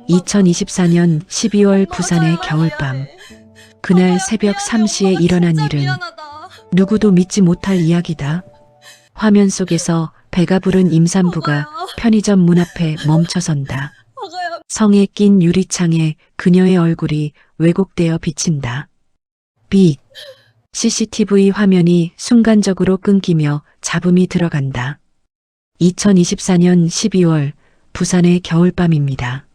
2024년 12월 부산의 겨울밤. 그날 새벽 3시에 일어난 일은 누구도 믿지 못할 이야기다. 화면 속에서 배가 부른 임산부가 편의점 문 앞에 멈춰선다. 성에 낀 유리창에 그녀의 얼굴이 왜곡되어 비친다. 빛. CCTV 화면이 순간적으로 끊기며 잡음이 들어간다. 2024년 12월 부산의 겨울밤입니다.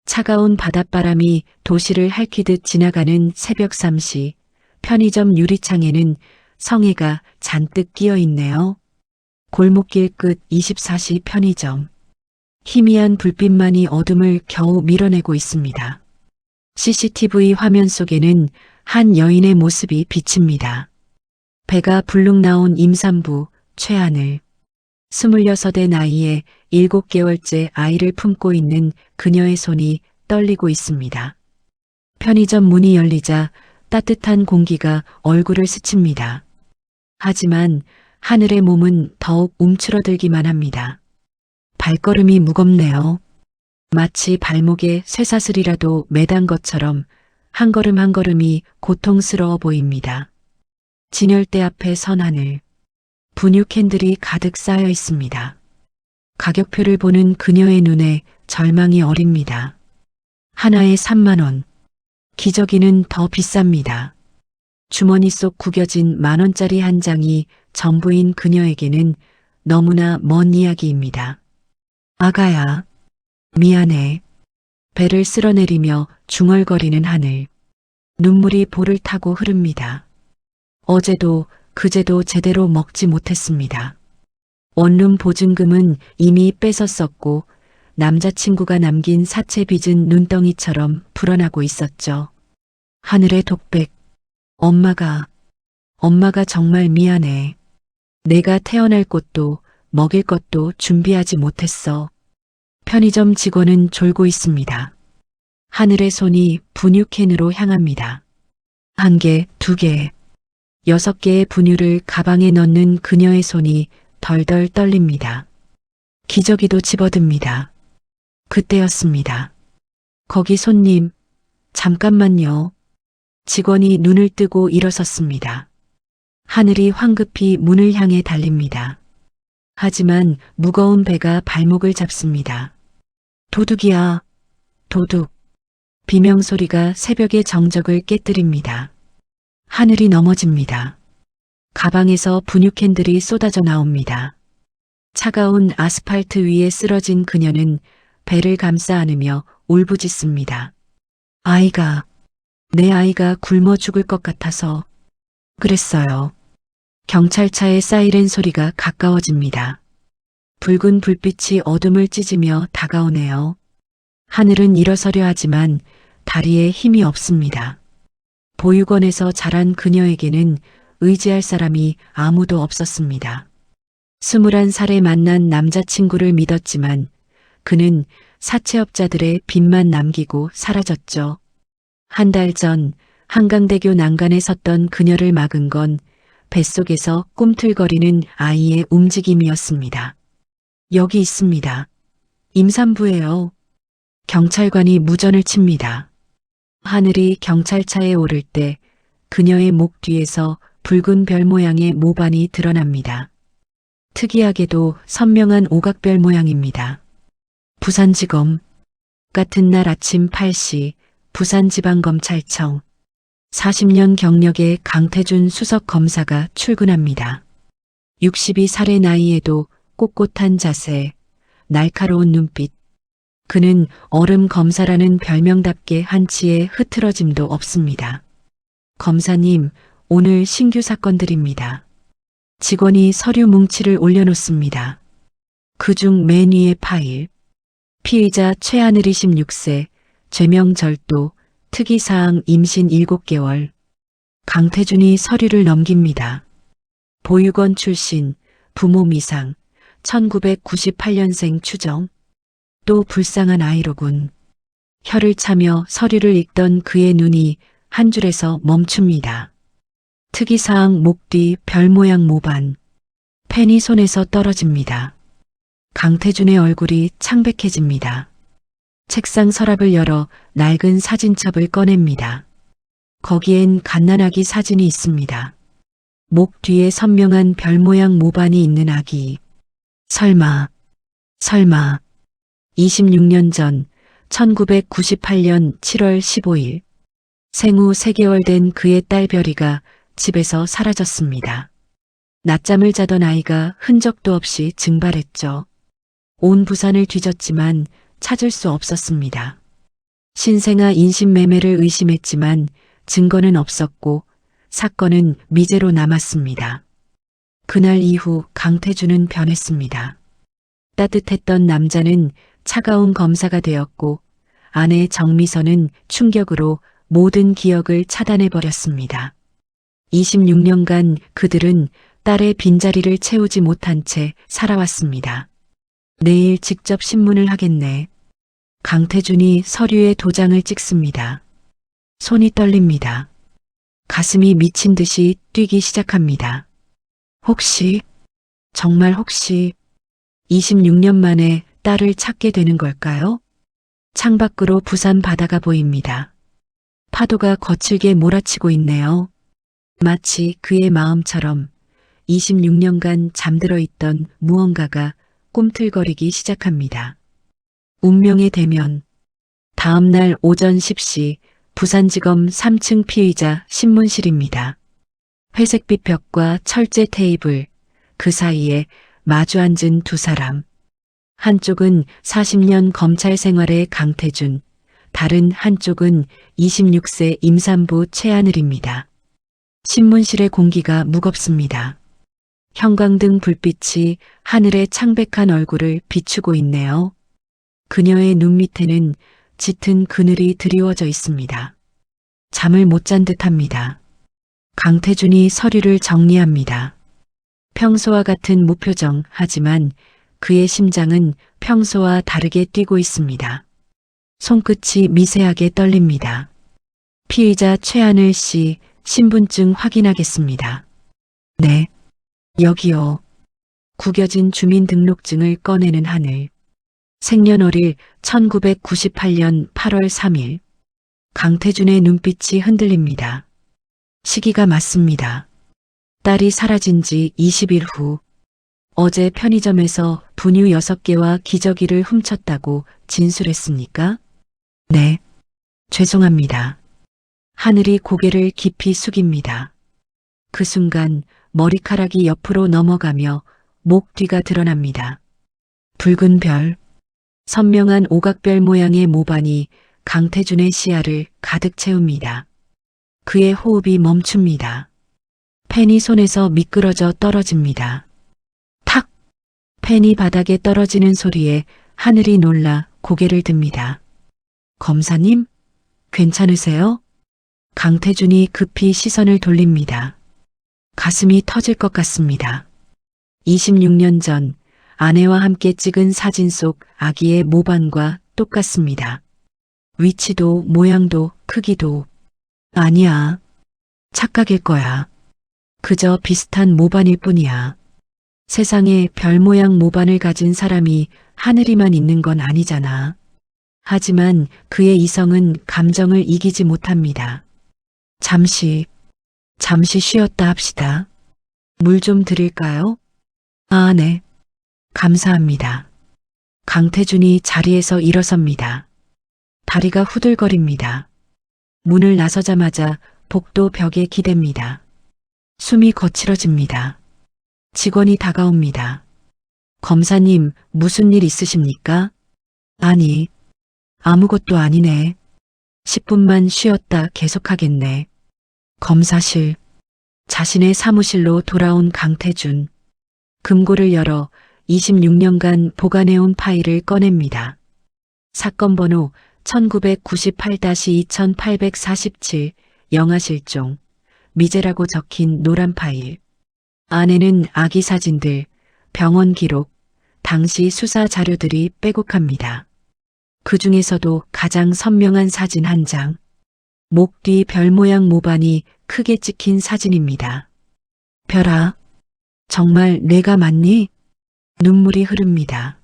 차가운 바닷바람이 도시를 핥히듯 지나가는 새벽 3시, 편의점 유리창에는 성에가 잔뜩 끼어 있네요. 골목길 끝 24시 편의점. 희미한 불빛만이 어둠을 겨우 밀어내고 있습니다. CCTV 화면 속에는 한 여인의 모습이 비칩니다. 배가 불룩 나온 임산부 최하늘. 26의 나이에 7개월째 아이를 품고 있는 그녀의 손이 떨리고 있습니다. 편의점 문이 열리자 따뜻한 공기가 얼굴을 스칩니다. 하지만 하늘의 몸은 더욱 움츠러들기만 합니다. 발걸음이 무겁네요. 마치 발목에 쇠사슬이라도 매단 것처럼 한 걸음 한 걸음이 고통스러워 보입니다. 진열대 앞에 선 하늘. 분유 캔들이 가득 쌓여 있습니다. 가격표를 보는 그녀의 눈에 절망이 어립니다. 하나에 3만 원. 기저귀는 더 비쌉니다. 주머니 속 구겨진 10,000원짜리 한 장이 전부인 그녀에게는 너무나 먼 이야기입니다. 아가야, 미안해. 배를 쓸어내리며 중얼거리는 하늘. 눈물이 볼을 타고 흐릅니다. 어제도 그제도 제대로 먹지 못했습니다. 원룸 보증금은 이미 뺏었었고 남자친구가 남긴 사채 빚은 눈덩이처럼 불어나고 있었죠. 하늘의 독백. 엄마가 정말 미안해. 내가 태어날 곳도 먹일 것도 준비하지 못했어. 편의점 직원은 졸고 있습니다. 하늘의 손이 분유캔으로 향합니다. 1개, 2개. 6개의 분유를 가방에 넣는 그녀의 손이 덜덜 떨립니다. 기저귀도 집어듭니다. 그때였습니다. 거기 손님, 잠깐만요. 직원이 눈을 뜨고 일어섰습니다. 하늘이 황급히 문을 향해 달립니다. 하지만 무거운 배가 발목을 잡습니다. 도둑이야, 도둑. 비명소리가 새벽의 정적을 깨뜨립니다. 하늘이 넘어집니다. 가방에서 분유캔들이 쏟아져 나옵니다. 차가운 아스팔트 위에 쓰러진 그녀는 배를 감싸 안으며 울부짖습니다. 내 아이가 굶어 죽을 것 같아서 그랬어요. 경찰차의 사이렌 소리가 가까워집니다. 붉은 불빛이 어둠을 찢으며 다가오네요. 하늘은 일어서려 하지만 다리에 힘이 없습니다. 보육원에서 자란 그녀에게는 의지할 사람이 아무도 없었습니다. 21살에 만난 남자친구를 믿었지만 그는 사채업자들의 빚만 남기고 사라졌죠. 한 달 전 한강대교 난간에 섰던 그녀를 막은 건 뱃속에서 꿈틀거리는 아이의 움직임이었습니다. 여기 있습니다. 임산부예요. 경찰관이 무전을 칩니다. 하늘이 경찰차에 오를 때 그녀의 목 뒤에서 붉은 별 모양의 모반이 드러납니다. 특이하게도 선명한 오각별 모양입니다. 부산지검. 같은 날 아침 8시 부산지방검찰청. 40년 경력의 강태준 수석검사가 출근합니다. 62살의 나이에도 꼿꼿한 자세, 날카로운 눈빛. 그는 얼음 검사라는 별명답게 한치의 흐트러짐도 없습니다. 검사님, 오늘 신규 사건들입니다. 직원이 서류 뭉치를 올려놓습니다. 그중 맨 위에 파일. 피의자 최하늘 26세, 죄명 절도, 특이사항 임신 7개월. 강태준이 서류를 넘깁니다. 보육원 출신, 부모 미상, 1998년생 추정. 또 불쌍한 아이로군. 혀를 차며 서류를 읽던 그의 눈이 한 줄에서 멈춥니다. 특이사항 목 뒤 별 모양 모반. 펜이 손에서 떨어집니다. 강태준의 얼굴이 창백해집니다. 책상 서랍을 열어 낡은 사진첩을 꺼냅니다. 거기엔 갓난아기 사진이 있습니다. 목 뒤에 선명한 별 모양 모반이 있는 아기. 설마, 26년 전 1998년 7월 15일 생후 3개월 된 그의 딸 별이가 집에서 사라졌습니다. 낮잠을 자던 아이가 흔적도 없이 증발했죠. 온 부산을 뒤졌지만 찾을 수 없었습니다. 신생아 인신매매를 의심했지만 증거는 없었고 사건은 미제로 남았습니다. 그날 이후 강태준은 변했습니다. 따뜻했던 남자는 차가운 검사가 되었고 아내 정미선은 충격으로 모든 기억을 차단해버렸습니다. 26년간 그들은 딸의 빈자리를 채우지 못한 채 살아왔습니다. 내일 직접 신문을 하겠네. 강태준이 서류에 도장을 찍습니다. 손이 떨립니다. 가슴이 미친 듯이 뛰기 시작합니다. 혹시, 정말 혹시 26년 만에 딸을 찾게 되는 걸까요? 창밖으로 부산 바다가 보입니다. 파도가 거칠게 몰아치고 있네요. 마치 그의 마음처럼 26년간 잠들어 있던 무언가가 꿈틀거리기 시작합니다. 운명의 대면. 다음 날 오전 10시 부산지검 3층 피의자 신문실입니다. 회색빛 벽과 철제 테이블, 그 사이에 마주 앉은 두 사람. 한쪽은 40년 검찰 생활의 강태준, 다른 한쪽은 26세 임산부 최하늘입니다. 신문실의 공기가 무겁습니다. 형광등 불빛이 하늘의 창백한 얼굴을 비추고 있네요. 그녀의 눈 밑에는 짙은 그늘이 드리워져 있습니다. 잠을 못 잔 듯합니다. 강태준이 서류를 정리합니다. 평소와 같은 무표정 하지만 그의 심장은 평소와 다르게 뛰고 있습니다. 손끝이 미세하게 떨립니다. 피의자 최하늘 씨 신분증 확인하겠습니다. 네, 여기요. 구겨진 주민등록증을 꺼내는 하늘. 생년월일 1998년 8월 3일. 강태준의 눈빛이 흔들립니다. 시기가 맞습니다. 딸이 사라진 지 20일 후 어제 편의점에서 분유 6개와 기저귀를 훔쳤다고 진술했습니까? 네, 죄송합니다. 하늘이 고개를 깊이 숙입니다. 그 순간 머리카락이 옆으로 넘어가며 목 뒤가 드러납니다. 붉은 별, 선명한 오각별 모양의 모반이 강태준의 시야를 가득 채웁니다. 그의 호흡이 멈춥니다. 펜이 손에서 미끄러져 떨어집니다. 탁! 펜이 바닥에 떨어지는 소리에 하늘이 놀라 고개를 듭니다. 검사님, 괜찮으세요? 강태준이 급히 시선을 돌립니다. 가슴이 터질 것 같습니다. 26년 전 아내와 함께 찍은 사진 속 아기의 모반과 똑같습니다. 위치도 모양도 크기도. 아니야. 착각일 거야. 그저 비슷한 모반일 뿐이야. 세상에 별 모양 모반을 가진 사람이 하늘이만 있는 건 아니잖아. 하지만 그의 이성은 감정을 이기지 못합니다. 잠시 쉬었다 합시다. 물 좀 드릴까요? 아, 네. 감사합니다. 강태준이 자리에서 일어섭니다. 다리가 후들거립니다. 문을 나서자마자 복도 벽에 기댑니다. 숨이 거칠어집니다. 직원이 다가옵니다. 검사님, 무슨 일 있으십니까? 아니, 아무것도 아니네. 10분만 쉬었다 계속하겠네. 검사실. 자신의 사무실로 돌아온 강태준. 금고를 열어 26년간 보관해온 파일을 꺼냅니다. 사건 번호 1998-2847 영아실종. 미제라고 적힌 노란 파일. 안에는 아기 사진들, 병원 기록, 당시 수사 자료들이 빼곡합니다. 그 중에서도 가장 선명한 사진 한 장. 목 뒤 별 모양 모반이 크게 찍힌 사진입니다. 별아, 정말 내가 맞니? 눈물이 흐릅니다.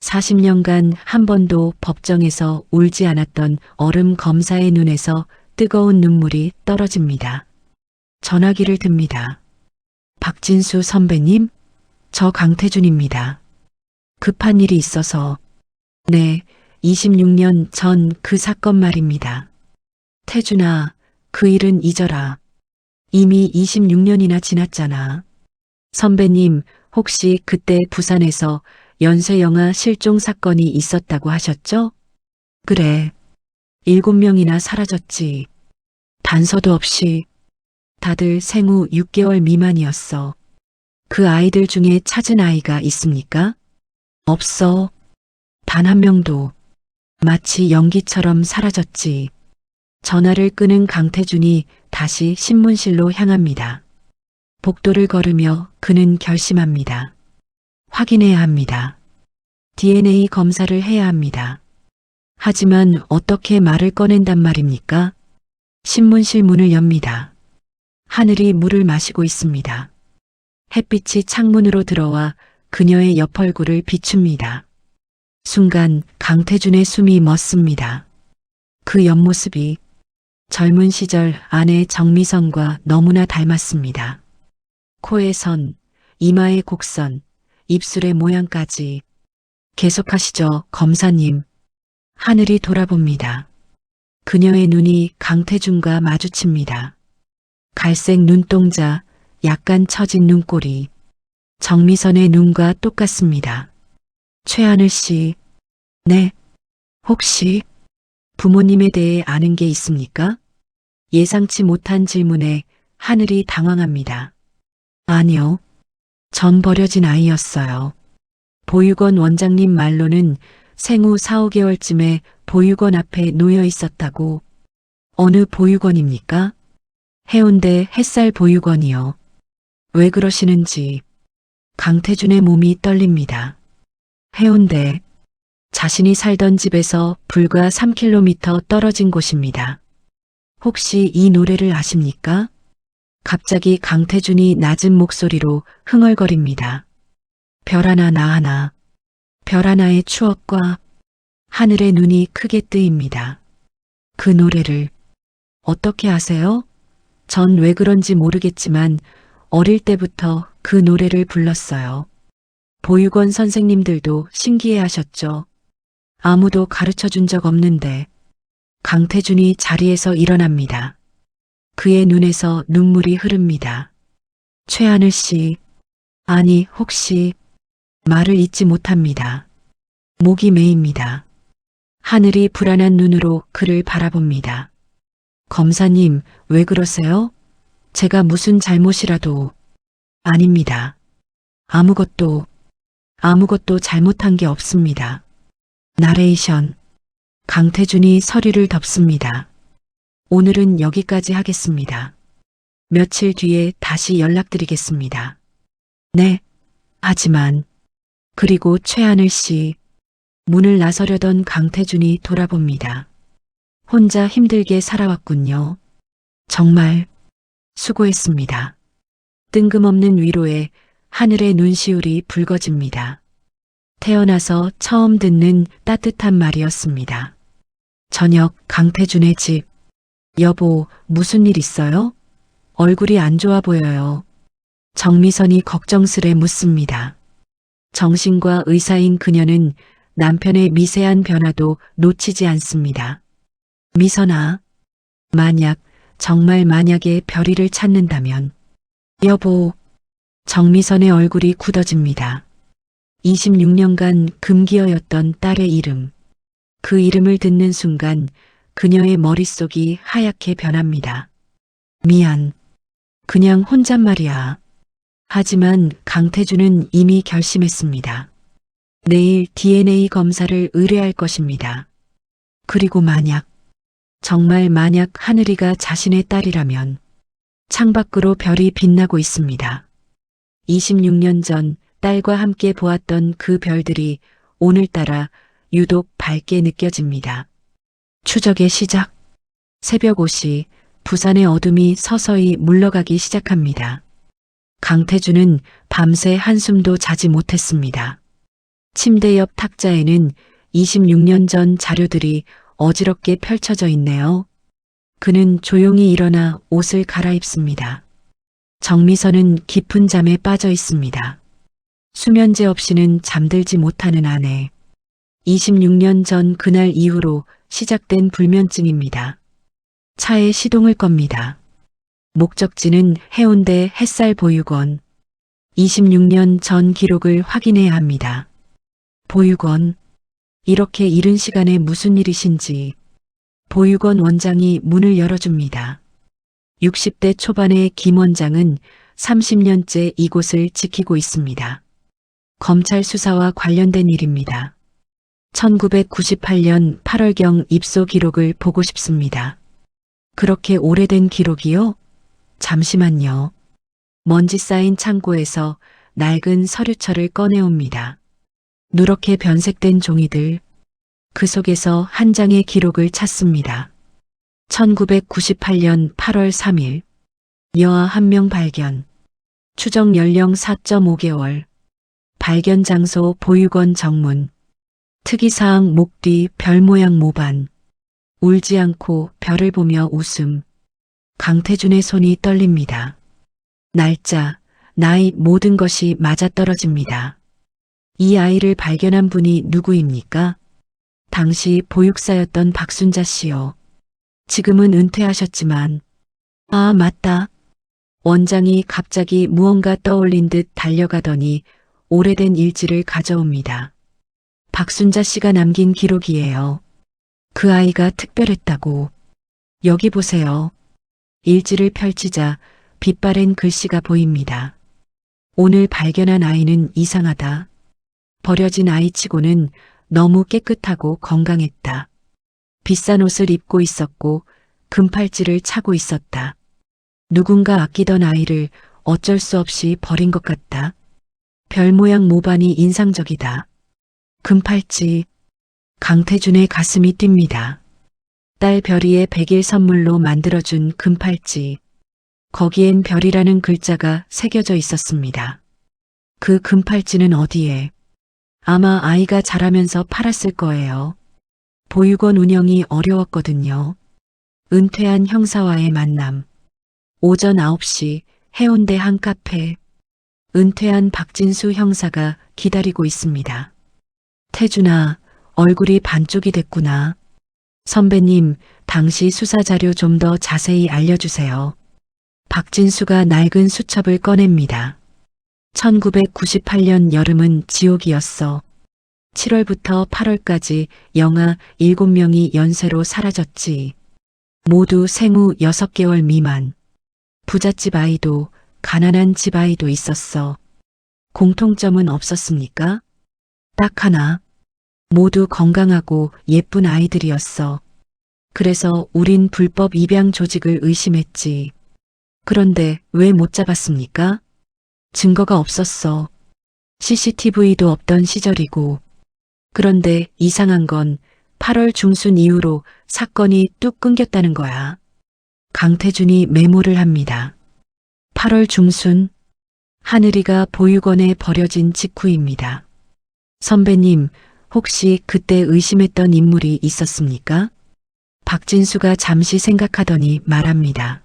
40년간 한 번도 법정에서 울지 않았던 얼음 검사의 눈에서 뜨거운 눈물이 떨어집니다. 전화기를 듭니다. 박진수 선배님, 저 강태준입니다. 급한 일이 있어서. 네, 26년 전 그 사건 말입니다. 태준아, 그 일은 잊어라. 이미 26년이나 지났잖아. 선배님, 혹시 그때 부산에서 연쇄영화 실종 사건이 있었다고 하셨죠? 그래. 7명이나 사라졌지. 단서도 없이. 다들 생후 6개월 미만이었어. 그 아이들 중에 찾은 아이가 있습니까? 없어. 단 한 명도. 마치 연기처럼 사라졌지. 전화를 끊은 강태준이 다시 신문실로 향합니다. 복도를 걸으며 그는 결심합니다. 확인해야 합니다. DNA 검사를 해야 합니다. 하지만 어떻게 말을 꺼낸단 말입니까? 신문실 문을 엽니다. 하늘이 물을 마시고 있습니다. 햇빛이 창문으로 들어와 그녀의 옆 얼굴을 비춥니다. 순간 강태준의 숨이 멎습니다. 그 옆모습이 젊은 시절 아내 정미선과 너무나 닮았습니다. 코의 선, 이마의 곡선, 입술의 모양까지. 계속하시죠, 검사님. 하늘이 돌아봅니다. 그녀의 눈이 강태준과 마주칩니다. 갈색 눈동자, 약간 처진 눈꼬리. 정미선의 눈과 똑같습니다. 최하늘 씨, 네, 혹시 부모님에 대해 아는 게 있습니까? 예상치 못한 질문에 하늘이 당황합니다. 아니요. 전 버려진 아이였어요. 보육원 원장님 말로는 생후 4, 5개월쯤에 보육원 앞에 놓여 있었다고. 어느 보육원입니까? 해운대 햇살 보육원이요. 왜 그러시는지. 강태준의 몸이 떨립니다. 해운대. 자신이 살던 집에서 불과 3km 떨어진 곳입니다. 혹시 이 노래를 아십니까? 갑자기 강태준이 낮은 목소리로 흥얼거립니다. 별 하나 나 하나. 별 하나의 추억과 하늘의 눈이 크게 뜨입니다. 그 노래를 어떻게 아세요? 전 왜 그런지 모르겠지만 어릴 때부터 그 노래를 불렀어요. 보육원 선생님들도 신기해하셨죠. 아무도 가르쳐 준 적 없는데. 강태준이 자리에서 일어납니다. 그의 눈에서 눈물이 흐릅니다. 최하늘 씨, 아니 혹시 말을 잇지 못합니다. 목이 메입니다. 하늘이 불안한 눈으로 그를 바라봅니다. 검사님, 왜 그러세요? 제가 무슨 잘못이라도. 아닙니다. 아무것도 잘못한 게 없습니다. 나레이션. 강태준이 서류를 덮습니다. 오늘은 여기까지 하겠습니다. 며칠 뒤에 다시 연락드리겠습니다. 네, 하지만. 그리고 최하늘 씨. 문을 나서려던 강태준이 돌아봅니다. 혼자 힘들게 살아왔군요. 정말 수고했습니다. 뜬금없는 위로에 하늘의 눈시울이 붉어집니다. 태어나서 처음 듣는 따뜻한 말이었습니다. 저녁 강태준의 집. 여보, 무슨 일 있어요? 얼굴이 안 좋아 보여요. 정미선이 걱정스레 묻습니다. 정신과 의사인 그녀는 남편의 미세한 변화도 놓치지 않습니다. 미선아, 정말 만약에 별이를 찾는다면. 여보, 정미선의 얼굴이 굳어집니다. 26년간 금기어였던 딸의 이름. 그 이름을 듣는 순간 그녀의 머릿속이 하얗게 변합니다. 미안. 그냥 혼잣말이야. 하지만 강태준은 이미 결심했습니다. 내일 DNA 검사를 의뢰할 것입니다. 그리고 정말 만약 하늘이가 자신의 딸이라면 창밖으로 별이 빛나고 있습니다. 26년 전 딸과 함께 보았던 그 별들이 오늘따라 유독 밝게 느껴집니다. 추적의 시작. 새벽 5시 부산의 어둠이 서서히 물러가기 시작합니다. 강태준은 밤새 한숨도 자지 못했습니다. 침대 옆 탁자에는 26년 전 자료들이 어지럽게 펼쳐져 있네요. 그는 조용히 일어나 옷을 갈아입습니다. 정미선은 깊은 잠에 빠져 있습니다. 수면제 없이는 잠들지 못하는 아내. 26년 전 그날 이후로 시작된 불면증입니다. 차에 시동을 겁니다. 목적지는 해운대 햇살 보육원. 26년 전 기록을 확인해야 합니다. 보육원. 이렇게 이른 시간에 무슨 일이신지. 보육원 원장이 문을 열어줍니다. 60대 초반의 김 원장은 30년째 이곳을 지키고 있습니다. 검찰 수사와 관련된 일입니다. 1998년 8월경 입소 기록을 보고 싶습니다. 그렇게 오래된 기록이요? 잠시만요. 먼지 쌓인 창고에서 낡은 서류철을 꺼내옵니다. 누렇게 변색된 종이들, 그 속에서 한 장의 기록을 찾습니다. 1998년 8월 3일, 여아 1명 발견, 추정 연령 4.5개월, 발견 장소 보육원 정문, 특이사항 목 뒤 별 모양 모반, 울지 않고 별을 보며 웃음, 강태준의 손이 떨립니다. 날짜, 나이 모든 것이 맞아떨어집니다. 이 아이를 발견한 분이 누구입니까? 당시 보육사였던 박순자 씨요. 지금은 은퇴하셨지만, 아, 맞다. 원장이 갑자기 무언가 떠올린 듯 달려가더니 오래된 일지를 가져옵니다. 박순자 씨가 남긴 기록이에요. 그 아이가 특별했다고. 여기 보세요. 일지를 펼치자 빛바랜 글씨가 보입니다. 오늘 발견한 아이는 이상하다. 버려진 아이치고는 너무 깨끗하고 건강했다. 비싼 옷을 입고 있었고 금팔찌를 차고 있었다. 누군가 아끼던 아이를 어쩔 수 없이 버린 것 같다. 별 모양 모반이 인상적이다. 금팔찌. 강태준의 가슴이 뜁니다. 딸 별이의 100일 선물로 만들어준 금팔찌. 거기엔 별이라는 글자가 새겨져 있었습니다. 그 금팔찌는 어디에? 아마 아이가 자라면서 팔았을 거예요. 보육원 운영이 어려웠거든요. 은퇴한 형사와의 만남. 오전 9시 해운대 한 카페. 은퇴한 박진수 형사가 기다리고 있습니다. 태준아, 얼굴이 반쪽이 됐구나. 선배님, 당시 수사 자료 좀 더 자세히 알려주세요. 박진수가 낡은 수첩을 꺼냅니다. 1998년 여름은 지옥이었어. 7월부터 8월까지 영아 7명이 연쇄로 사라졌지. 모두 생후 6개월 미만. 부잣집 아이도 가난한 집 아이도 있었어. 공통점은 없었습니까? 딱 하나. 모두 건강하고 예쁜 아이들이었어. 그래서 우린 불법 입양 조직을 의심했지. 그런데 왜 못 잡았습니까? 증거가 없었어. CCTV도 없던 시절이고. 그런데 이상한 건 8월 중순 이후로 사건이 뚝 끊겼다는 거야. 강태준이 메모를 합니다. 8월 중순, 하늘이가 보육원에 버려진 직후입니다. 선배님, 혹시 그때 의심했던 인물이 있었습니까? 박진수가 잠시 생각하더니 말합니다.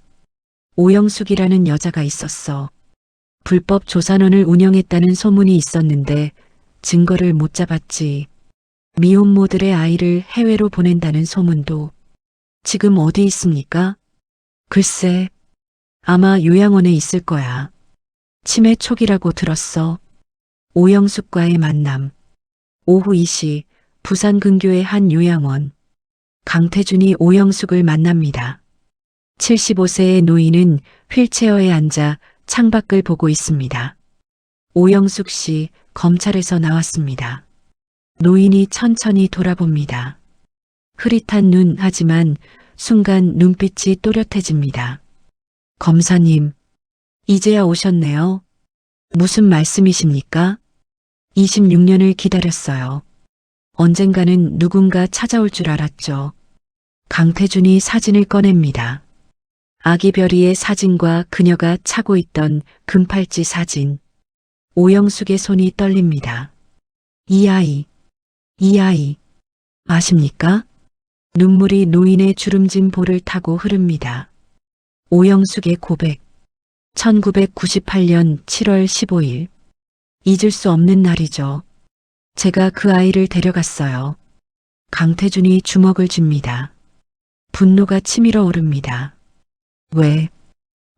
오영숙이라는 여자가 있었어. 불법 조산원을 운영했다는 소문이 있었는데 증거를 못 잡았지. 미혼모들의 아이를 해외로 보낸다는 소문도. 지금 어디 있습니까? 글쎄, 아마 요양원에 있을 거야. 치매 초기라고 들었어. 오영숙과의 만남. 오후 2시 부산 근교의 한 요양원. 강태준이 오영숙을 만납니다. 75세의 노인은 휠체어에 앉아 창밖을 보고 있습니다. 오영숙 씨, 검찰에서 나왔습니다. 노인이 천천히 돌아봅니다. 흐릿한 눈 하지만 순간 눈빛이 또렷해집니다. 검사님, 이제야 오셨네요. 무슨 말씀이십니까? 26년을 기다렸어요. 언젠가는 누군가 찾아올 줄 알았죠. 강태준이 사진을 꺼냅니다. 아기 별이의 사진과 그녀가 차고 있던 금팔찌 사진. 오영숙의 손이 떨립니다. 이 아이, 아십니까? 눈물이 노인의 주름진 볼을 타고 흐릅니다. 오영숙의 고백. 1998년 7월 15일. 잊을 수 없는 날이죠. 제가 그 아이를 데려갔어요. 강태준이 주먹을 쥡니다. 분노가 치밀어 오릅니다. 왜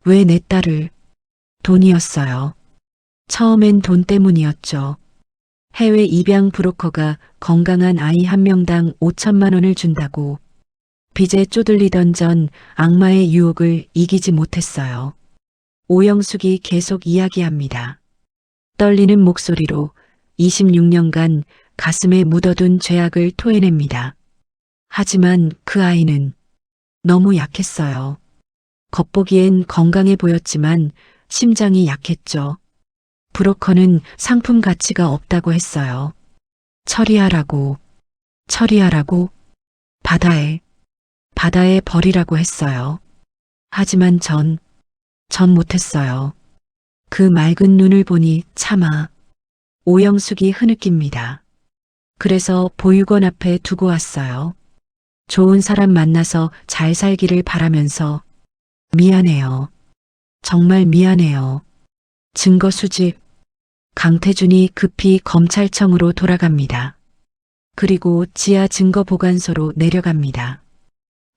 내 딸을? 돈이었어요. 처음엔 돈 때문이었죠. 해외 입양 브로커가 건강한 아이 한 명당 5천만 원을 준다고 빚에 쪼들리던 전 악마의 유혹을 이기지 못했어요. 오영숙이 계속 이야기합니다. 떨리는 목소리로 26년간 가슴에 묻어둔 죄악을 토해냅니다. 하지만 그 아이는 너무 약했어요. 겉보기엔 건강해 보였지만 심장이 약했죠. 브로커는 상품 가치가 없다고 했어요. 처리하라고, 바다에 버리라고 했어요. 하지만 전 못했어요. 그 맑은 눈을 보니 차마. 오영숙이 흐느낍니다. 그래서 보육원 앞에 두고 왔어요. 좋은 사람 만나서 잘 살기를 바라면서 미안해요. 정말 미안해요. 증거 수집. 강태준이 급히 검찰청으로 돌아갑니다. 그리고 지하 증거보관소로 내려갑니다.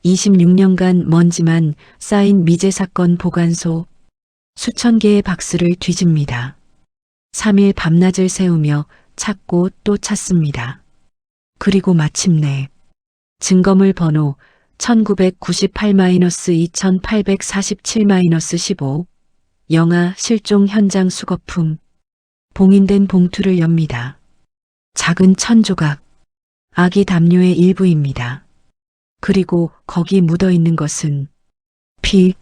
26년간 먼지만 쌓인 미제 사건 보관소. 수천 개의 박스를 뒤집니다. 3일 밤낮을 새우며 찾고 또 찾습니다. 그리고 마침내 증거물 번호 1998-2847-15 영아 실종 현장 수거품 봉인된 봉투를 엽니다. 작은 천조각 아기 담요의 일부입니다. 그리고 거기 묻어 있는 것은 피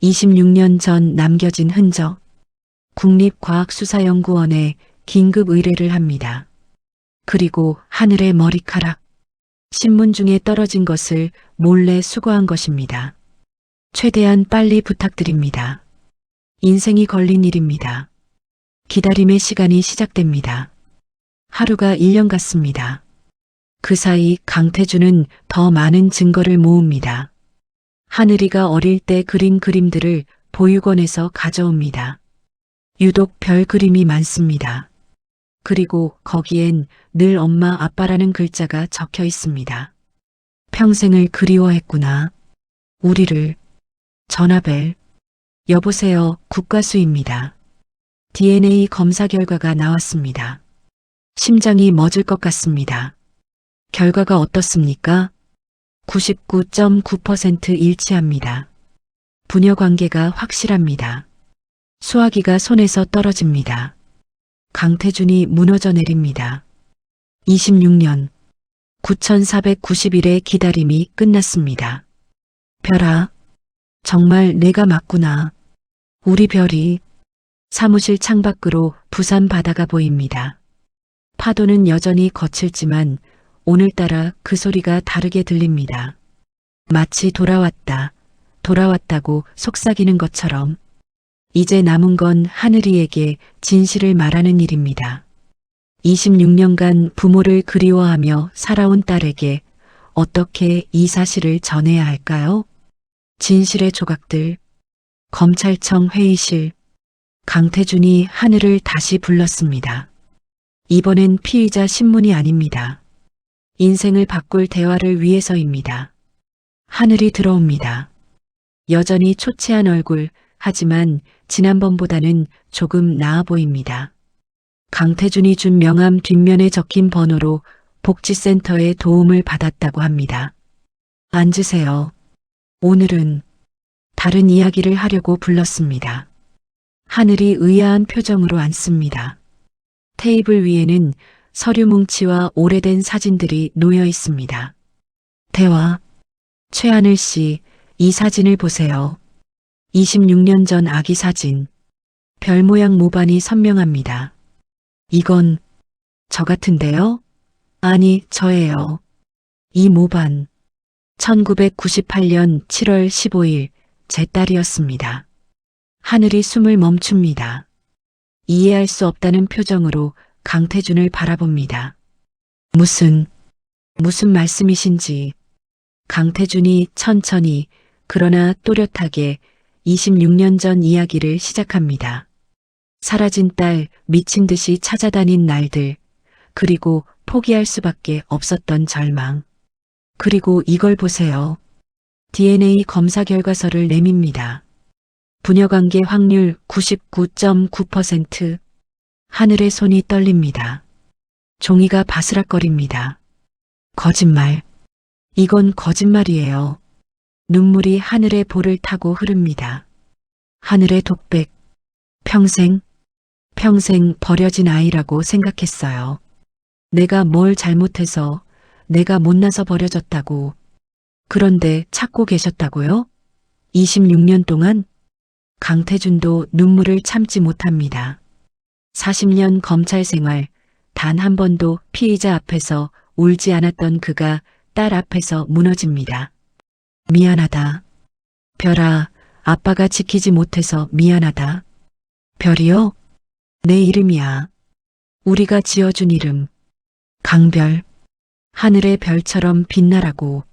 26년 전 남겨진 흔적. 국립과학수사연구원에 긴급 의뢰를 합니다. 그리고 하늘의 머리카락. 신문 중에 떨어진 것을 몰래 수거한 것입니다. 최대한 빨리 부탁드립니다. 인생이 걸린 일입니다. 기다림의 시간이 시작됩니다. 하루가 1년 같습니다. 그 사이 강태준은 더 많은 증거를 모읍니다. 하늘이가 어릴 때 그린 그림들을 보육원에서 가져옵니다. 유독 별 그림이 많습니다. 그리고 거기엔 늘 엄마 아빠라는 글자가 적혀 있습니다. 평생을 그리워했구나. 우리를. 전화벨. 여보세요, 국가수입니다. DNA 검사 결과가 나왔습니다. 심장이 멎을 것 같습니다. 결과가 어떻습니까? 99.9% 일치합니다. 부녀 관계가 확실합니다. 수아기가 손에서 떨어집니다. 강태준이 무너져 내립니다. 26년 9490일의 기다림이 끝났습니다. 별아, 정말 내가 맞구나. 우리 별이. 사무실 창밖으로 부산 바다가 보입니다. 파도는 여전히 거칠지만 오늘따라 그 소리가 다르게 들립니다. 마치 돌아왔다고 속삭이는 것처럼. 이제 남은 건 하늘이에게 진실을 말하는 일입니다. 26년간 부모를 그리워하며 살아온 딸에게 어떻게 이 사실을 전해야 할까요? 진실의 조각들. 검찰청 회의실. 강태준이 하늘을 다시 불렀습니다. 이번엔 피의자 신문이 아닙니다. 인생을 바꿀 대화를 위해서입니다. 하늘이 들어옵니다. 여전히 초췌한 얼굴, 하지만 지난번보다는 조금 나아 보입니다. 강태준이 준 명함 뒷면에 적힌 번호로 복지센터의 도움을 받았다고 합니다. 앉으세요. 오늘은 다른 이야기를 하려고 불렀습니다. 하늘이 의아한 표정으로 앉습니다. 테이블 위에는 서류 뭉치와 오래된 사진들이 놓여 있습니다. 대화. 최하늘 씨, 이 사진을 보세요. 26년 전 아기 사진. 별 모양 모반이 선명합니다. 이건 저 같은데요? 아니, 저예요. 이 모반. 1998년 7월 15일 제 딸이었습니다. 하늘이 숨을 멈춥니다. 이해할 수 없다는 표정으로 강태준을 바라봅니다. 무슨 말씀이신지. 강태준이 천천히 그러나 또렷하게 26년 전 이야기를 시작합니다. 사라진 딸, 미친 듯이 찾아다닌 날들, 그리고 포기할 수밖에 없었던 절망. 그리고 이걸 보세요. DNA 검사 결과서를 내밉니다. 부녀관계 확률 99.9%. 하늘의 손이 떨립니다. 종이가 바스락거립니다. 거짓말. 이건 거짓말이에요. 눈물이 하늘의 볼을 타고 흐릅니다. 하늘의 독백. 평생 버려진 아이라고 생각했어요. 내가 뭘 잘못해서, 내가 못나서 버려졌다고. 그런데 찾고 계셨다고요? 26년 동안? 강태준도 눈물을 참지 못합니다. 40년 검찰 생활, 단 한 번도 피의자 앞에서 울지 않았던 그가 딸 앞에서 무너집니다. 미안하다. 별아, 아빠가 지키지 못해서 미안하다. 별이요? 내 이름이야. 우리가 지어준 이름. 강별. 하늘의 별처럼 빛나라고.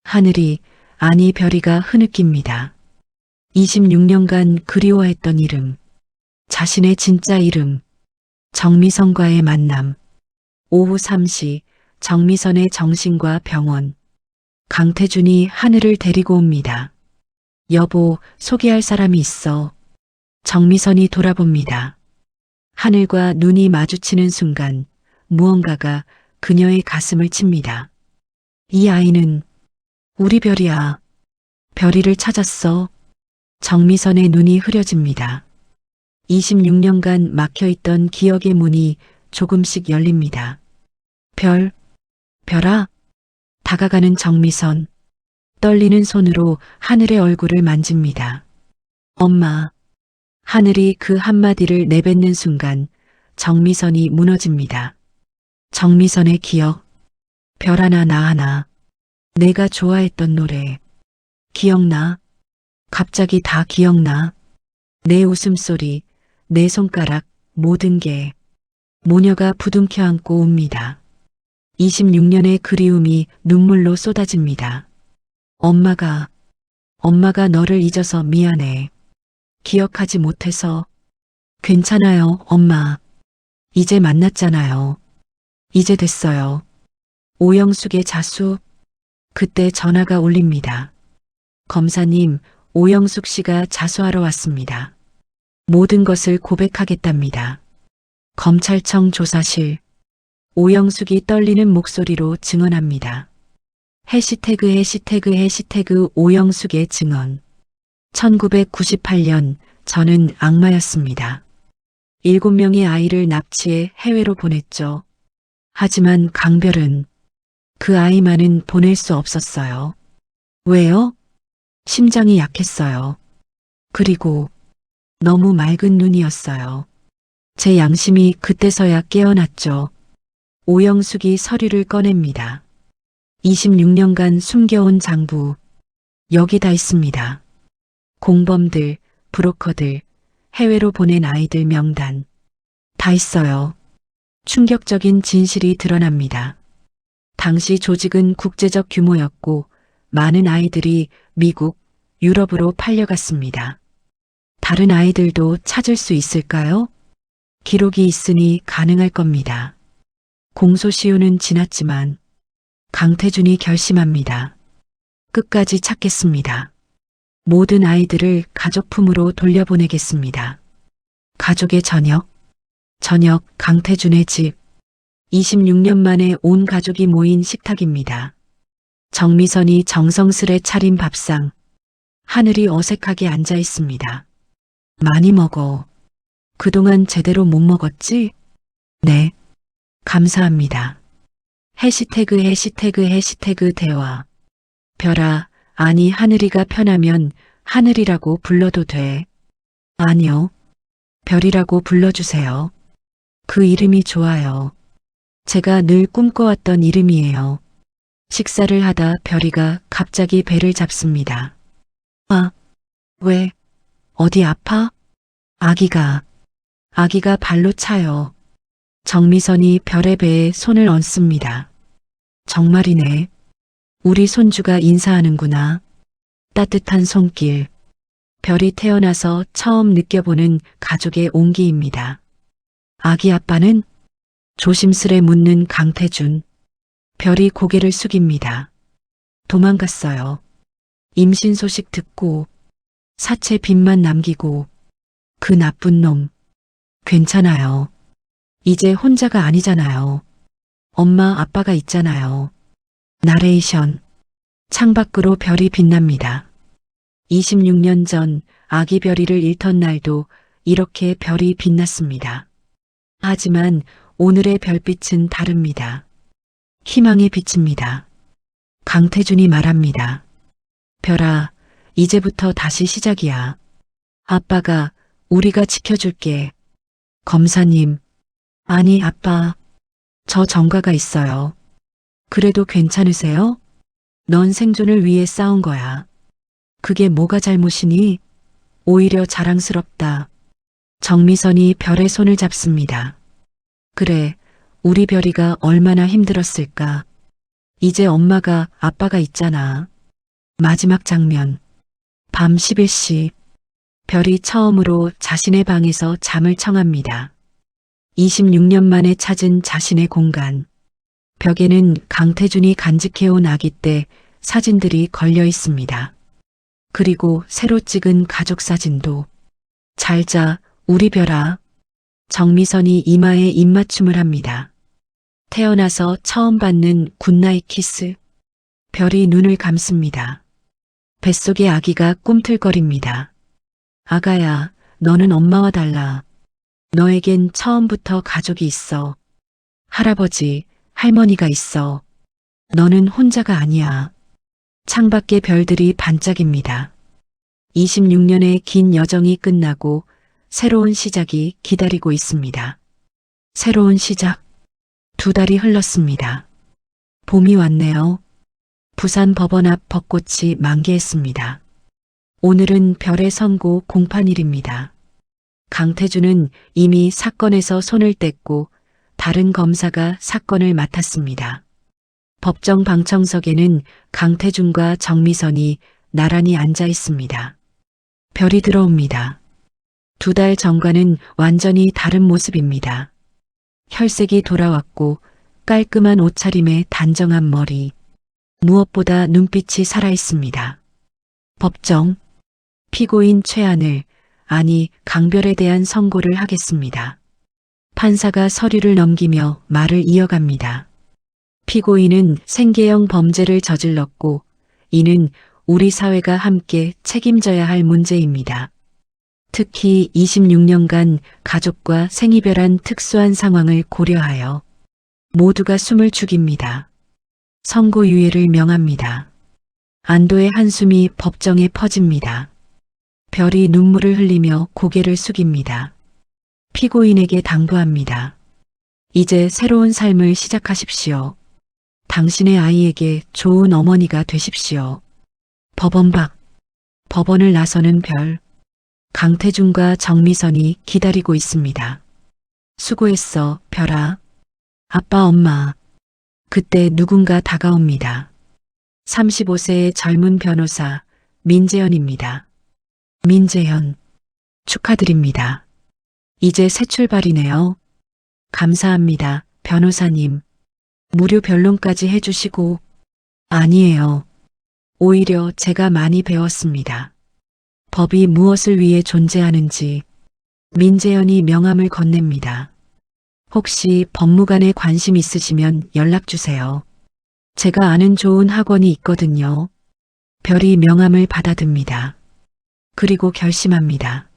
하늘이, 아니 별이가 흐느낍니다. 26년간 그리워했던 이름. 자신의 진짜 이름. 정미선과의 만남. 오후 3시 정미선의 정신과 병원. 강태준이 하늘을 데리고 옵니다. 여보, 소개할 사람이 있어. 정미선이 돌아봅니다. 하늘과 눈이 마주치는 순간 무언가가 그녀의 가슴을 칩니다. 이 아이는 우리 별이야. 별이를 찾았어. 정미선의 눈이 흐려집니다. 26년간 막혀있던 기억의 문이 조금씩 열립니다. 별아? 다가가는 정미선. 떨리는 손으로 하늘의 얼굴을 만집니다. 엄마. 하늘이 그 한마디를 내뱉는 순간 정미선이 무너집니다. 정미선의 기억. 별 하나 나 하나. 내가 좋아했던 노래. 기억나? 갑자기 다 기억나? 내 웃음소리, 내 손가락, 모든 게. 모녀가 부둥켜 안고 옵니다. 26년의 그리움이 눈물로 쏟아집니다. 엄마가 너를 잊어서 미안해. 기억하지 못해서. 괜찮아요, 엄마. 이제 만났잖아요. 이제 됐어요. 오영숙의 자수. 그때 전화가 울립니다. 검사님, 오영숙 씨가 자수하러 왔습니다. 모든 것을 고백하겠답니다. 검찰청 조사실. 오영숙이 떨리는 목소리로 증언합니다. 해시태그 오영숙의 증언. 1998년 저는 악마였습니다. 7명의 아이를 납치해 해외로 보냈죠. 하지만 강별은 그 아이만은 보낼 수 없었어요. 왜요? 심장이 약했어요. 그리고 너무 맑은 눈이었어요. 제 양심이 그때서야 깨어났죠. 오영숙이 서류를 꺼냅니다. 26년간 숨겨온 장부. 여기 다 있습니다. 공범들, 브로커들, 해외로 보낸 아이들 명단. 다 있어요. 충격적인 진실이 드러납니다. 당시 조직은 국제적 규모였고 많은 아이들이 미국, 유럽으로 팔려갔습니다. 다른 아이들도 찾을 수 있을까요? 기록이 있으니 가능할 겁니다. 공소시효는 지났지만 강태준이 결심합니다. 끝까지 찾겠습니다. 모든 아이들을 가족품으로 돌려보내겠습니다. 가족의 저녁 강태준의 집. 26년 만에 온 가족이 모인 식탁입니다. 정미선이 정성스레 차린 밥상. 하늘이 어색하게 앉아 있습니다. 많이 먹어. 그동안 제대로 못 먹었지? 네. 감사합니다. 해시태그 대화. 별아, 아니 하늘이가 편하면 하늘이라고 불러도 돼. 아니요. 별이라고 불러주세요. 그 이름이 좋아요. 제가 늘 꿈꿔왔던 이름이에요. 식사를 하다 별이가 갑자기 배를 잡습니다. 아, 왜? 어디 아파? 아기가 발로 차요. 정미선이 별의 배에 손을 얹습니다. 정말이네. 우리 손주가 인사하는구나. 따뜻한 손길. 별이 태어나서 처음 느껴보는 가족의 온기입니다. 아기 아빠는? 조심스레 묻는 강태준. 별이 고개를 숙입니다. 도망갔어요. 임신 소식 듣고 사체 빚만 남기고. 그 나쁜 놈. 괜찮아요. 이제 혼자가 아니잖아요. 엄마 아빠가 있잖아요. 나레이션. 창밖으로 별이 빛납니다. 26년 전 아기 별이를 잃던 날도 이렇게 별이 빛났습니다. 하지만 오늘의 별빛은 다릅니다. 희망의 빛입니다. 강태준이 말합니다. 별아, 이제부터 다시 시작이야. 아빠가, 우리가 지켜줄게. 검사님. 아니, 아빠. 저 전과가 있어요. 그래도 괜찮으세요? 넌 생존을 위해 싸운 거야. 그게 뭐가 잘못이니? 오히려 자랑스럽다. 정미선이 별의 손을 잡습니다. 그래, 우리 별이가 얼마나 힘들었을까. 이제 엄마가 아빠가 있잖아. 마지막 장면. 밤 11시. 별이 처음으로 자신의 방에서 잠을 청합니다. 26년 만에 찾은 자신의 공간. 벽에는 강태준이 간직해온 아기 때 사진들이 걸려 있습니다. 그리고 새로 찍은 가족 사진도. 잘 자, 우리 별아. 정미선이 이마에 입맞춤을 합니다. 태어나서 처음 받는 굿나잇 키스. 별이 눈을 감습니다. 뱃속의 아기가 꿈틀거립니다. 아가야, 너는 엄마와 달라. 너에겐 처음부터 가족이 있어. 할아버지, 할머니가 있어. 너는 혼자가 아니야. 창밖의 별들이 반짝입니다. 26년의 긴 여정이 끝나고 새로운 시작이 기다리고 있습니다. 새로운 시작. 2달이 흘렀습니다. 봄이 왔네요. 부산 법원 앞 벚꽃이 만개했습니다. 오늘은 별의 선고 공판일입니다. 강태준은 이미 사건에서 손을 뗐고 다른 검사가 사건을 맡았습니다. 법정 방청석에는 강태준과 정미선이 나란히 앉아 있습니다. 별이 들어옵니다. 2달 전과는 완전히 다른 모습입니다. 혈색이 돌아왔고 깔끔한 옷차림에 단정한 머리. 무엇보다 눈빛이 살아있습니다. 법정. 피고인 최하늘, 아니 강별에 대한 선고를 하겠습니다. 판사가 서류를 넘기며 말을 이어갑니다. 피고인은 생계형 범죄를 저질렀고 이는 우리 사회가 함께 책임져야 할 문제입니다. 특히 26년간 가족과 생이별한 특수한 상황을 고려하여 모두가 숨을 죽입니다. 선고유예를 명합니다. 안도의 한숨이 법정에 퍼집니다. 별이 눈물을 흘리며 고개를 숙입니다. 피고인에게 당부합니다. 이제 새로운 삶을 시작하십시오. 당신의 아이에게 좋은 어머니가 되십시오. 법원 밖. 법원을 나서는 별. 강태준과 정미선이 기다리고 있습니다. 수고했어, 별아. 아빠, 엄마. 그때 누군가 다가옵니다. 35세의 젊은 변호사 민재현입니다. 민재현, 축하드립니다. 이제 새 출발이네요. 감사합니다, 변호사님. 무료 변론까지 해주시고. 아니에요. 오히려 제가 많이 배웠습니다. 법이 무엇을 위해 존재하는지. 민재현이 명함을 건넵니다. 혹시 법무관에 관심 있으시면 연락주세요. 제가 아는 좋은 학원이 있거든요. 별이 명함을 받아듭니다. 그리고 결심합니다.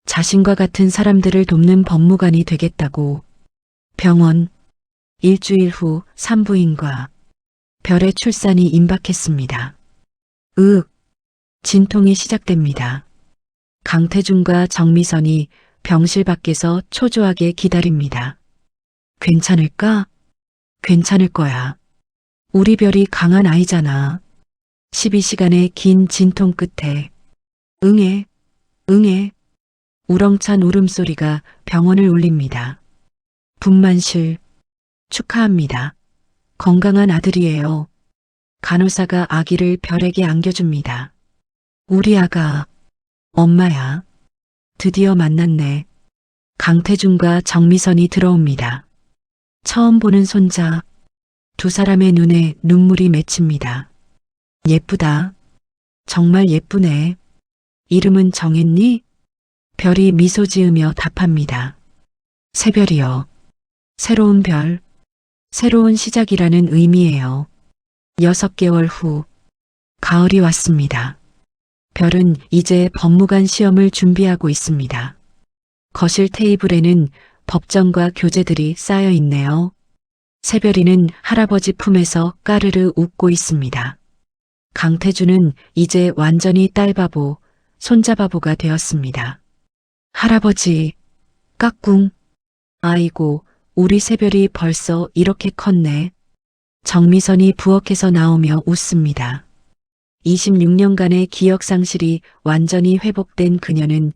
자신과 같은 사람들을 돕는 법무관이 되겠다고. 병원. 일주일 후 산부인과. 별의 출산이 임박했습니다. 진통이 시작됩니다. 강태준과 정미선이 병실 밖에서 초조하게 기다립니다. 괜찮을까? 괜찮을 거야. 우리 별이 강한 아이잖아. 12시간의 긴 진통 끝에. 응애, 응애. 우렁찬 울음소리가 병원을 울립니다. 분만실. 축하합니다. 건강한 아들이에요. 간호사가 아기를 별에게 안겨줍니다. 우리 아가, 엄마야. 드디어 만났네. 강태준과 정미선이 들어옵니다. 처음 보는 손자. 두 사람의 눈에 눈물이 맺힙니다. 예쁘다. 정말 예쁘네. 이름은 정했니? 별이 미소 지으며 답합니다. 새별이요. 새로운 별. 새로운 시작이라는 의미예요. 6개월 후, 가을이 왔습니다. 별은 이제 법무관 시험을 준비하고 있습니다. 거실 테이블에는 법정과 교재들이 쌓여 있네요. 새별이는 할아버지 품에서 까르르 웃고 있습니다. 강태준은 이제 완전히 딸바보, 손자바보가 되었습니다. 할아버지, 까꿍. 아이고, 우리 새별이 벌써 이렇게 컸네. 정미선이 부엌에서 나오며 웃습니다. 26년간의 기억 상실이 완전히 회복된 그녀는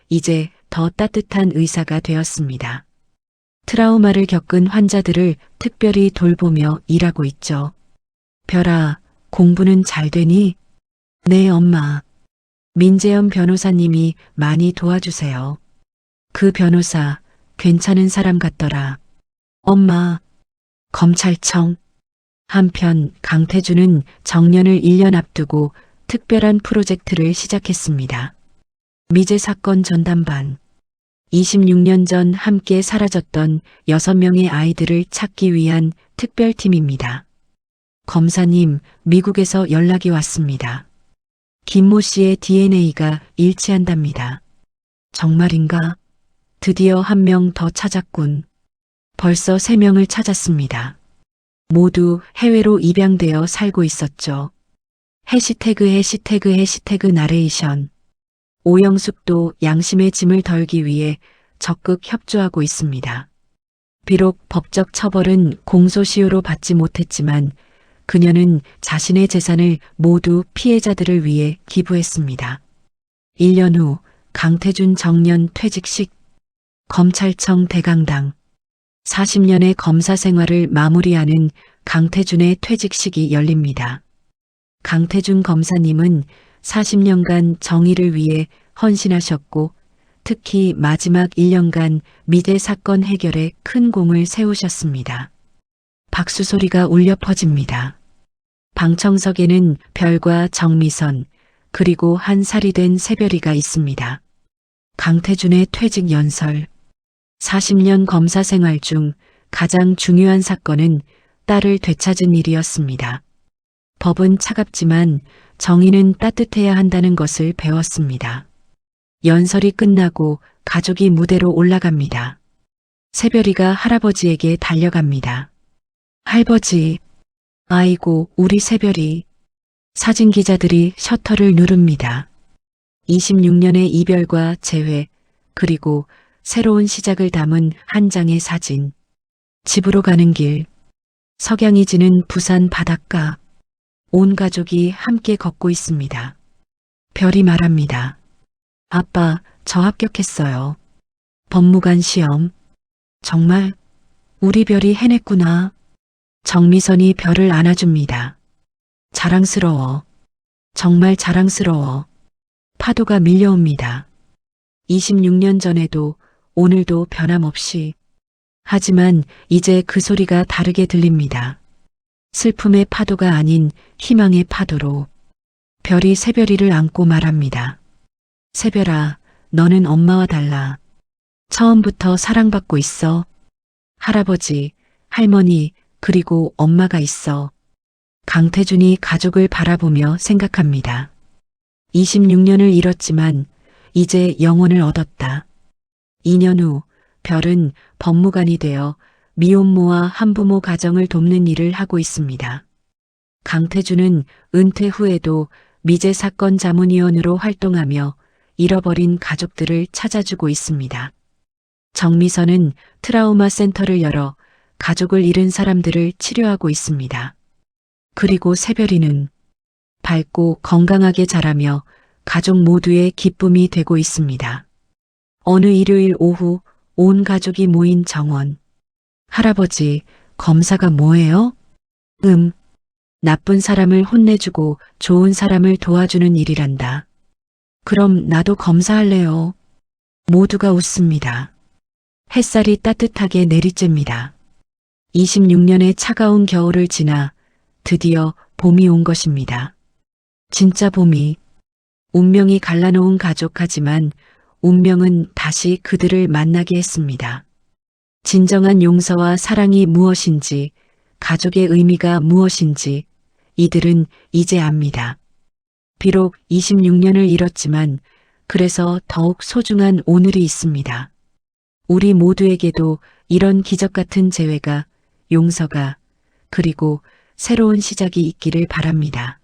이제 더 따뜻한 의사가 되었습니다. 트라우마를 겪은 환자들을 특별히 돌보며 일하고 있죠. 별아, 공부는 잘 되니? 네, 엄마. 민재현 변호사님이 많이 도와주세요. 그 변호사 괜찮은 사람 같더라. 엄마, 검찰청. 한편 강태준은 정년을 1년 앞두고 특별한 프로젝트를 시작했습니다. 미제 사건 전담반. 26년 전 함께 사라졌던 6명의 아이들을 찾기 위한 특별팀입니다. 검사님, 미국에서 연락이 왔습니다. 김모 씨의 DNA가 일치한답니다. 정말인가? 드디어 한 명 더 찾았군. 벌써 3명을 찾았습니다. 모두 해외로 입양되어 살고 있었죠. 해시태그 나레이션. 오영숙도 양심의 짐을 덜기 위해 적극 협조하고 있습니다. 비록 법적 처벌은 공소시효로 받지 못했지만 그녀는 자신의 재산을 모두 피해자들을 위해 기부했습니다. 1년 후 강태준 정년 퇴직식. 검찰청 대강당. 40년의 검사 생활을 마무리하는 강태준의 퇴직식이 열립니다. 강태준 검사님은 40년간 정의를 위해 헌신하셨고 특히 마지막 1년간 미제 사건 해결에 큰 공을 세우셨습니다. 박수 소리가 울려 퍼집니다. 방청석에는 별과 정미선 그리고 한 살이 된 새별이가 있습니다. 강태준의 퇴직 연설. 40년 검사 생활 중 가장 중요한 사건은 딸을 되찾은 일이었습니다. 법은 차갑지만 정의는 따뜻해야 한다는 것을 배웠습니다. 연설이 끝나고 가족이 무대로 올라갑니다. 새별이가 할아버지에게 달려갑니다. 할아버지, 아이고 우리 새별이. 사진 기자들이 셔터를 누릅니다. 26년의 이별과 재회 그리고 새로운 시작을 담은 한 장의 사진. 집으로 가는 길. 석양이 지는 부산 바닷가. 온 가족이 함께 걷고 있습니다. 별이 말합니다. 아빠, 저 합격했어요. 법무관 시험. 정말? 우리 별이 해냈구나. 정미선이 별을 안아줍니다. 자랑스러워. 정말 자랑스러워. 파도가 밀려옵니다. 26년 전에도 오늘도 변함없이. 하지만 이제 그 소리가 다르게 들립니다. 슬픔의 파도가 아닌 희망의 파도로. 별이 새별이를 안고 말합니다. 새별아, 너는 엄마와 달라. 처음부터 사랑받고 있어. 할아버지, 할머니, 그리고 엄마가 있어. 강태준이 가족을 바라보며 생각합니다. 26년을 잃었지만 이제 영혼을 얻었다. 2년 후 별은 법무관이 되어 미혼모와 한부모 가정을 돕는 일을 하고 있습니다. 강태준은 은퇴 후에도 미제 사건 자문위원으로 활동하며 잃어버린 가족들을 찾아주고 있습니다. 정미선은 트라우마 센터를 열어 가족을 잃은 사람들을 치료하고 있습니다. 그리고 새별이는 밝고 건강하게 자라며 가족 모두의 기쁨이 되고 있습니다. 어느 일요일 오후 온 가족이 모인 정원. 할아버지, 검사가 뭐예요? 나쁜 사람을 혼내주고 좋은 사람을 도와주는 일이란다. 그럼 나도 검사할래요. 모두가 웃습니다. 햇살이 따뜻하게 내리쬐입니다. 26년의 차가운 겨울을 지나 드디어 봄이 온 것입니다. 진짜 봄이. 운명이 갈라놓은 가족하지만 운명은 다시 그들을 만나게 했습니다. 진정한 용서와 사랑이 무엇인지, 가족의 의미가 무엇인지 이들은 이제 압니다. 비록 26년을 잃었지만 그래서 더욱 소중한 오늘이 있습니다. 우리 모두에게도 이런 기적 같은 재회가, 용서가, 그리고 새로운 시작이 있기를 바랍니다.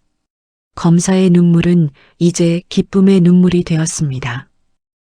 검사의 눈물은 이제 기쁨의 눈물이 되었습니다.